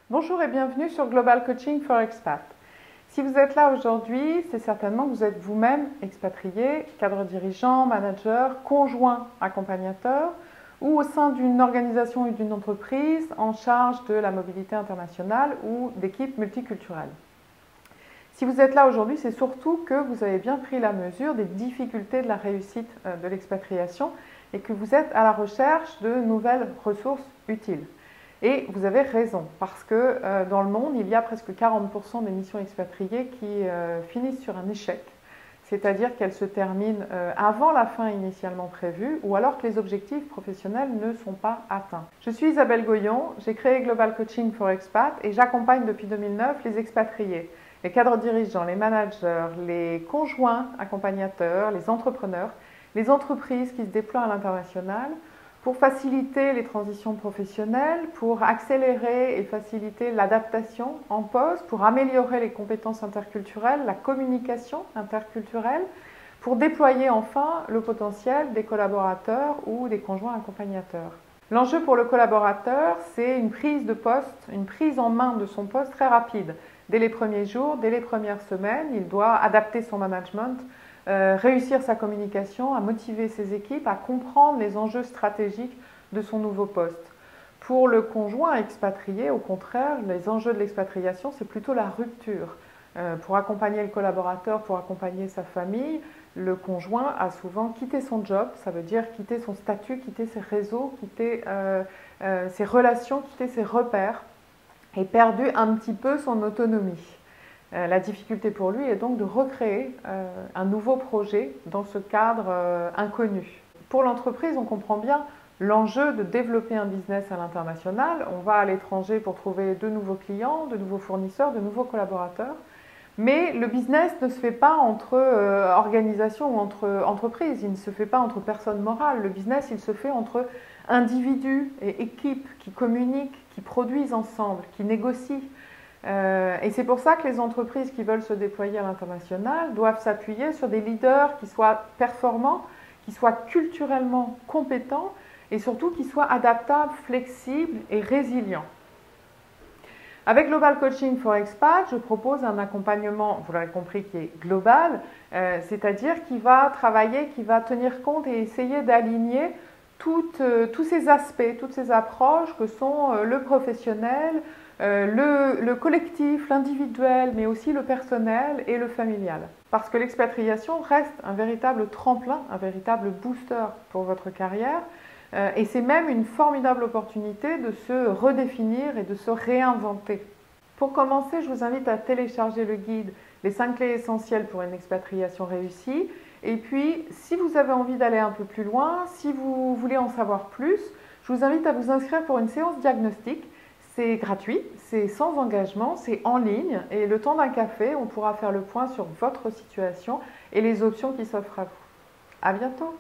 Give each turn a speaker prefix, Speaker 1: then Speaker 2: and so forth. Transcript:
Speaker 1: Bonjour et bienvenue sur Global Coaching for Expat. Si vous êtes là aujourd'hui, c'est certainement que vous êtes vous-même expatrié, cadre dirigeant, manager, conjoint accompagnateur ou au sein d'une organisation ou d'une entreprise en charge de la mobilité internationale ou d'équipes multiculturelles. Si vous êtes là aujourd'hui, c'est surtout que vous avez bien pris la mesure des difficultés de la réussite de l'expatriation et que vous êtes à la recherche de nouvelles ressources utiles. Et vous avez raison, parce que dans le monde, il y a presque 40% des missions expatriées qui finissent sur un échec, c'est-à-dire qu'elles se terminent avant la fin initialement prévue ou alors que les objectifs professionnels ne sont pas atteints. Je suis Isabelle Goyon, j'ai créé Global Coaching for Expat et j'accompagne depuis 2009 les expatriés, les cadres dirigeants, les managers, les conjoints accompagnateurs, les entrepreneurs, les entreprises qui se déploient à l'international pour faciliter les transitions professionnelles, pour accélérer et faciliter l'adaptation en poste, pour améliorer les compétences interculturelles, la communication interculturelle, pour déployer enfin le potentiel des collaborateurs ou des conjoints accompagnateurs. L'enjeu pour le collaborateur, c'est une prise de poste, une prise en main de son poste très rapide. Dès les premiers jours, dès les premières semaines, il doit adapter son management, réussir sa communication, à motiver ses équipes, à comprendre les enjeux stratégiques de son nouveau poste. Pour le conjoint expatrié, au contraire, les enjeux de l'expatriation, c'est plutôt la rupture. Pour accompagner le collaborateur, pour accompagner sa famille, le conjoint a souvent quitté son job, ça veut dire quitter son statut, quitter ses réseaux, quitter ses relations, quitter ses repères et perdu un petit peu son autonomie. La difficulté pour lui est donc de recréer un nouveau projet dans ce cadre inconnu. Pour l'entreprise, on comprend bien l'enjeu de développer un business à l'international. On va à l'étranger pour trouver de nouveaux clients, de nouveaux fournisseurs, de nouveaux collaborateurs. Mais le business ne se fait pas entre organisations ou entre entreprises, il ne se fait pas entre personnes morales. Le business, il se fait entre individus et équipes qui communiquent, qui produisent ensemble, qui négocient. Et c'est pour ça que les entreprises qui veulent se déployer à l'international doivent s'appuyer sur des leaders qui soient performants, qui soient culturellement compétents et surtout qui soient adaptables, flexibles et résilients. Avec Global Coaching for Expat, je propose un accompagnement, vous l'avez compris, qui est global, c'est-à-dire qui va travailler, qui va tenir compte et essayer d'aligner tous ces aspects, toutes ces approches que sont le professionnel, le collectif, l'individuel, mais aussi le personnel et le familial. Parce que l'expatriation reste un véritable tremplin, un véritable booster pour votre carrière. Et c'est même une formidable opportunité de se redéfinir et de se réinventer. Pour commencer, je vous invite à télécharger le guide « Les 5 clés essentielles pour une expatriation réussie ». Et puis, si vous avez envie d'aller un peu plus loin, si vous voulez en savoir plus, je vous invite à vous inscrire pour une séance diagnostique. C'est gratuit, c'est sans engagement, c'est en ligne et le temps d'un café, on pourra faire le point sur votre situation et les options qui s'offrent à vous. À bientôt!